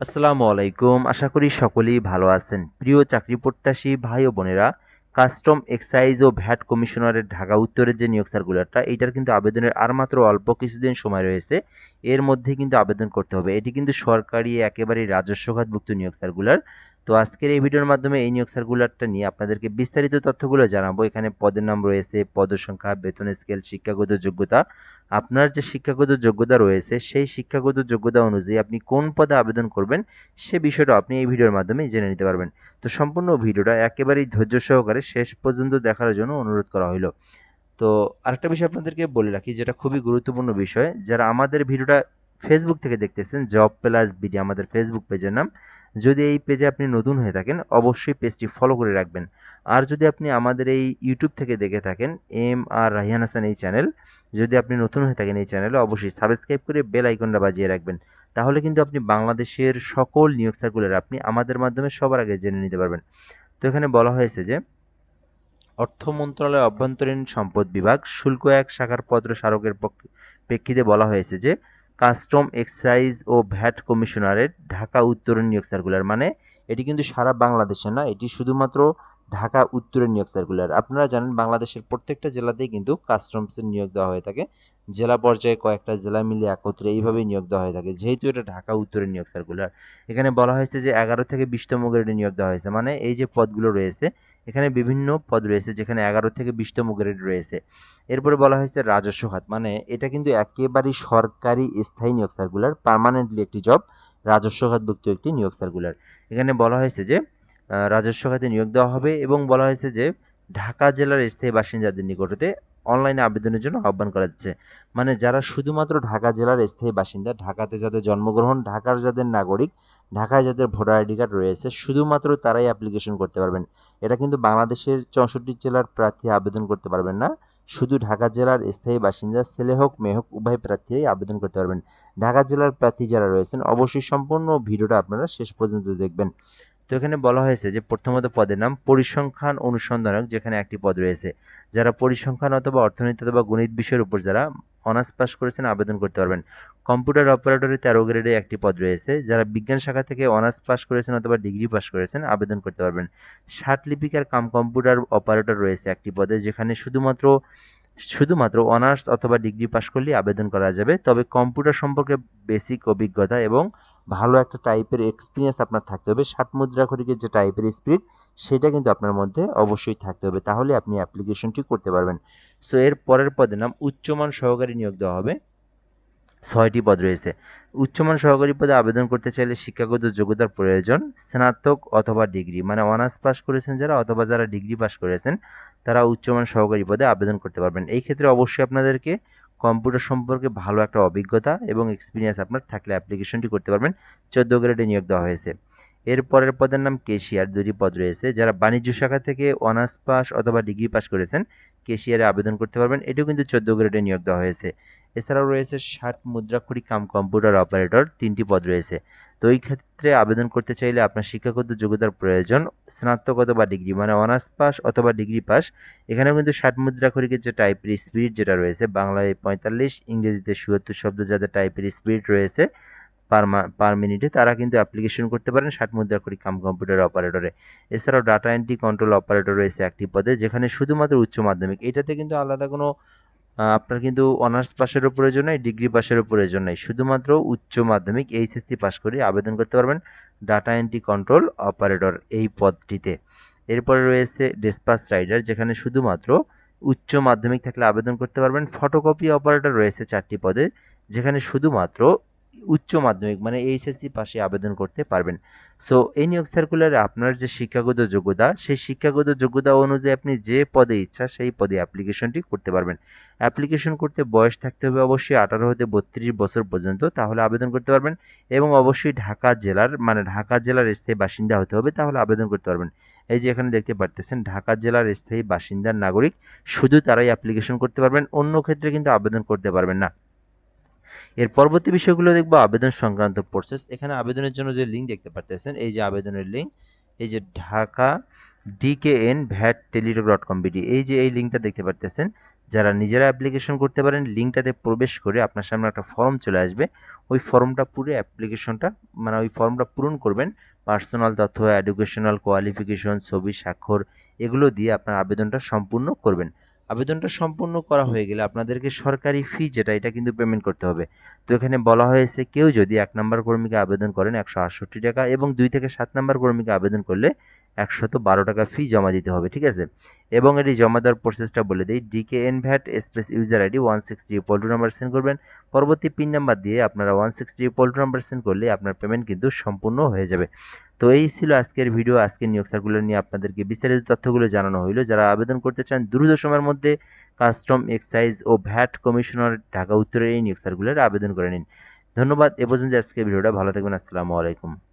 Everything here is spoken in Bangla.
আসসালামু আলাইকুম। আশা করি সকলেই ভালো আছেন। প্রিয় চাকরি প্রত্যাশী ভাই ও বোনেরা, কাস্টম এক্সাইজ ও ভ্যাট কমিশনারের ঢাকা উত্তরের যে নিয়োগ সার্কুলারটা, এইটার কিন্তু আবেদনের আর মাত্র অল্প কিছুদিন সময় রয়েছে। এর মধ্যে কিন্তু আবেদন করতে হবে। এটি কিন্তু সরকারি একেবারেই রাজস্ব খাতভুক্ত নিয়োগ সার্কুলার। তো আজকের এই ভিডিওর মাধ্যমে এই নিয়োগ সার্কুলারটা নিয়ে আপনাদেরকে বিস্তারিত তথ্যগুলো জানাবো। এখানে পদের নাম রয়েছে, পদসংখ্যা, বেতন স্কেল, শিক্ষাগত যোগ্যতা। আপনার যে শিক্ষাগত যোগ্যতা রয়েছে সেই শিক্ষাগত যোগ্যতা অনুযায়ী আপনি কোন পদে আবেদন করবেন সে বিষয়টা আপনি এই ভিডিওর মাধ্যমে জেনে নিতে পারবেন। তো সম্পূর্ণ ভিডিওটা একেবারেই ধৈর্য সহকারে শেষ পর্যন্ত দেখার জন্য অনুরোধ করা হলো। তো আরেকটা বিষয় আপনাদেরকে বলে রাখি, যেটা খুবই গুরুত্বপূর্ণ বিষয়। যারা আমাদের ভিডিওটা ফেসবুক থেকে দেখতেছেন, জব প্লাস বিডি আমাদের ফেসবুক পেজের নাম। যদি এই পেজে আপনি নতুন হয়ে থাকেন অবশ্যই পেজটি ফলো করে রাখবেন। আর যদি আপনি আমাদের এই ইউটিউব থেকে দেখে থাকেন, এম আর রাহিয়ান হাসান এই চ্যানেল, যদি আপনি নতুন হয়ে থাকেন এই চ্যানেলে অবশ্যই সাবস্ক্রাইব করে বেল আইকনটা বাজিয়ে রাখবেন। তাহলে কিন্তু আপনি বাংলাদেশের সকল নিয়োগ সার্কুলার আপনি আমাদের মাধ্যমে সবার আগে জেনে নিতে পারবেন। তো এখানে বলা হয়েছে যে অর্থ মন্ত্রণালয়ের অভ্যন্তরীণ সম্পদ বিভাগ শুল্ক এক শাখার পত্র স্মারকের প্রেক্ষিতে বলা হয়েছে যে কাস্টম এক্সাইজ ও ভ্যাট কমিশনারের ঢাকা উত্তরের নিয়োগ সার্কুলার, মানে এটি কিন্তু সারা বাংলাদেশে না, এটি শুধুমাত্র ঢাকা উত্তরের নিয়োগ সার্কুলার। আপনারা জানেন বাংলাদেশের প্রত্যেকটা জেলাতেই কিন্তু কাস্টমসের নিয়োগ দেওয়া হয়ে থাকে। জেলা পর্যায়ে কয়েকটা জেলা মিলে একত্রে এইভাবেই নিয়োগ দেওয়া হয়ে থাকে, যেহেতু এটা ঢাকা উত্তরের নিয়োগ সার্কুলার। এখানে বলা হয়েছে যে 11 থেকে 20তম গ্রেডে নিয়োগ দেওয়া হয়েছে, মানে এই যে পদগুলো রয়েছে এখানে বিভিন্ন পদ রয়েছে যেখানে 11 থেকে 20তম গ্রেড রয়েছে। এরপরে বলা হয়েছে রাজস্ব খাত, মানে এটা কিন্তু একেবারেই সরকারি স্থায়ী নিয়োগ সার্কুলার, পার্মানেন্টলি একটি জব, রাজস্ব খাতভুক্ত একটি নিয়োগ সার্কুলার। এখানে বলা হয়েছে যে রাজস্ব খাতে নিয়োগ দেওয়া হবে এবং বলা হয়েছে যে ঢাকা জেলার স্থায়ী বাসিন্দাদের নিকট হতে অনলাইনে আবেদনের জন্য আহ্বান করা যাচ্ছে। মানে যারা শুধুমাত্র ঢাকা জেলার স্থায়ী বাসিন্দা, ঢাকাতে যাদের জন্মগ্রহণ, ঢাকার যাদের নাগরিক, ঢাকায় যাদের ভোটার আইডি কার্ড রয়েছে, শুধুমাত্র তারাই অ্যাপ্লিকেশন করতে পারবেন। এটা কিন্তু বাংলাদেশের 64 জেলার প্রার্থী আবেদন করতে পারবেন না। শুধু ঢাকা জেলার স্থায়ী বাসিন্দা, ছেলে হোক মেয়ে হোক উভয় প্রার্থীরাই আবেদন করতে পারবেন। ঢাকা জেলার প্রার্থী যারা রয়েছেন অবশ্যই সম্পূর্ণ ভিডিওটা আপনারা শেষ পর্যন্ত দেখবেন। তো এখানে বলা হয়েছে যে প্রথমত পদের নাম পরিসংখ্যান অনুসন্ধানক, যেখানে একটি পদ রয়েছে। যারা পরিসংখ্যান অথবা অর্থনীতি অথবা গণিত বিষয়ের উপর যারা অনার্স পাস করেছেন আবেদন করতে পারবেন। কম্পিউটার অপারেটরে 13 গ্রেডে একটি পদ রয়েছে। যারা বিজ্ঞান শাখা থেকে অনার্স পাস করেছেন অথবা ডিগ্রি পাস করেছেন আবেদন করতে পারবেন। ষাট লিপিকার কাম কম্পিউটার অপারেটর রয়েছে একটি পদে, যেখানে শুধুমাত্র শুধুমাত্র অনার্স অথবা ডিগ্রি পাস করলেই আবেদন করা যাবে। তবে কম্পিউটার সম্পর্কে বেসিক অভিজ্ঞতা এবং ভালো একটা টাইপের এক্সপিরিয়েন্স আপনার থাকতে হবে। ষাট মুদ্রাক্ষরিকের যে টাইপের স্পিড সেটা কিন্তু আপনার মধ্যে অবশ্যই থাকতে হবে, তাহলে আপনি অ্যাপ্লিকেশনটি করতে পারবেন। সো এর পরের পদের নাম উচ্চমান সহকারী নিয়োগ দেওয়া হবে। 6টি পদ রয়েছে। উচ্চমান সহকারী পদে আবেদন করতে চাইলে শিক্ষাগত যোগ্যতার প্রয়োজন স্নাতক অথবা ডিগ্রি, মানে অনার্স পাস করেছেন যারা অথবা যারা ডিগ্রি পাস করেছেন তারা উচ্চমান সহকারী পদে আবেদন করতে পারবেন। এই ক্ষেত্রে অবশ্যই আপনাদেরকে কম্পিউটার সম্পর্কে ভালো একটা অভিজ্ঞতা এবং এক্সপিরিয়েন্স আপনার থাকলে অ্যাপ্লিকেশনটি করতে পারবেন। 14 গ্রেডে নিয়োগ দেওয়া হয়েছে। এর পরের পদের নাম কেশিয়ার, 2টি পদ রয়েছে। যারা বাণিজ্য শাখা থেকে অনার্স পাস অথবা ডিগ্রি পাস করেছেন কেশিয়ারে আবেদন করতে পারবেন, এটিও কিন্তু 14 গ্রেডে নিয়োগ দেওয়া হয়েছে। এছাড়াও রয়েছে ষাট মুদ্রাক্ষরিক কাম কম্পিউটার অপারেটর, 3টি পদ রয়েছে। তো এই ক্ষেত্রে আবেদন করতে চাইলে আপনার শিক্ষাগত যোগ্যতার প্রয়োজন স্নাতক অথবা ডিগ্রি, মানে অনার্স পাস অথবা ডিগ্রি পাস। এখানেও কিন্তু ষাট মুদ্রাক্ষরিকের যে টাইপের স্পিড যেটা রয়েছে, বাংলায় 45, ইংরেজিতে 77 শব্দ যাদের টাইপের স্পিড রয়েছে পার মিনিটে, তারা কিন্তু অ্যাপ্লিকেশন করতে পারেন ষাট মুদ্রাক্ষরিক কাম কম্পিউটার অপারেটরে। এছাড়াও ডাটা এন্ট্রি কন্ট্রোল অপারেটর রয়েছে একটি পদে, যেখানে শুধুমাত্র উচ্চ মাধ্যমিক, এটাতে কিন্তু আলাদা কোনো আপনার কিন্তু অনার্স পাসেরও প্রয়োজন নাই, ডিগ্রি পাসেরও প্রয়োজন নাই, শুধুমাত্র উচ্চ মাধ্যমিক এইচএসসি পাস করে আবেদন করতে পারবেন ডাটা এন্ট্রি কন্ট্রোল অপারেটর এই পদটিতে। এরপরে রয়েছে ডেসপাচ রাইডার, যেখানে শুধুমাত্র উচ্চ মাধ্যমিক থাকলে আবেদন করতে পারবেন। ফটোকপি অপারেটর রয়েছে 4টি পদে, যেখানে শুধুমাত্র উচ্চ মাধ্যমিক মানে এইচএসসি পাশে আবেদন করতে পারবেন। সো এই নিয়োগ সার্কুলারে আপনার যে শিক্ষাগত যোগ্যতা সেই শিক্ষাগত যোগ্যতা অনুযায়ী আপনি যে পদে ইচ্ছা সেই পদে অ্যাপ্লিকেশনটি করতে পারবেন। অ্যাপ্লিকেশন করতে বয়স থাকতে হবে অবশ্যই 18 হতে 32 বছর পর্যন্ত, তাহলে আবেদন করতে পারবেন। এবং অবশ্যই ঢাকা জেলার মানে ঢাকা জেলার স্থায়ী বাসিন্দা হতে হবে, তাহলে আবেদন করতে পারবেন। এই যে এখানে দেখতে পারতেছেন ঢাকা জেলার স্থায়ী বাসিন্দার নাগরিক, শুধু তারাই অ্যাপ্লিকেশন করতে পারবেন, অন্য ক্ষেত্রে কিন্তু আবেদন করতে পারবেন না। এর পরবর্তী বিষয়গুলো দেখবো আবেদন সংক্রান্ত প্রসেস। এখানে আবেদনের জন্য যে লিঙ্ক দেখতে পারতেছেন, এই যে আবেদনের লিঙ্ক, এই যে ঢাকা DKN VAT টেলিটক.com BD, এই যে এই লিঙ্কটা দেখতে পারতেছেন, যারা নিজেরা অ্যাপ্লিকেশন করতে পারেন, লিঙ্কটাতে প্রবেশ করে আপনার সামনে একটা ফর্ম চলে আসবে। ওই ফর্মটা পুরো অ্যাপ্লিকেশনটা মানে ওই ফর্মটা পূরণ করবেন। পার্সোনাল তথ্য, এডুকেশনাল কোয়ালিফিকেশন, ছবি, স্বাক্ষর এগুলো দিয়ে আপনার আবেদনটা সম্পূর্ণ করবেন। আবেদনটা সম্পূর্ণ করা হয়ে গেলে আপনাদেরকে সরকারি ফি যেটা এটা কিন্তু পেমেন্ট করতে হবে। তো এখানে বলা হয়েছে কেউ যদি ১ নাম্বার কর্মীকে আবেদন করেন ১৬৮ টাকা এবং ২ থেকে ৭ নাম্বার কর্মীকে আবেদন করলে ১১২ টাকা ফি জমা দিতে হবে, ঠিক আছে? এবং এটি জমা দেওয়ার প্রসেসটা বলে দিই। DKNVAT space user ID 163 number send করবেন। পরবর্তী পিন নাম্বার দিয়ে আপনারা 163 নাম্বার সেন্ড করলে আপনার পেমেন্ট কিন্তু সম্পূর্ণ হয়ে যাবে। তো এই ছিল আজকের ভিডিও। আজকের নিয়োগ সার্কুলার নিয়ে আপনাদেরকে বিস্তারিত তথ্যগুলো জানানো হইলো। যারা আবেদন করতে চান দ্রুত সময়ের মধ্যে কাস্টম এক্সাইজ ও ভ্যাট কমিশনার ঢাকা উত্তরের এই নিয়োগ সার্কুলারে আবেদন করে নিন। ধন্যবাদ। এ পর্যন্ত আজকের ভিডিওটা। ভালো থাকবেন। আসসালামু আলাইকুম।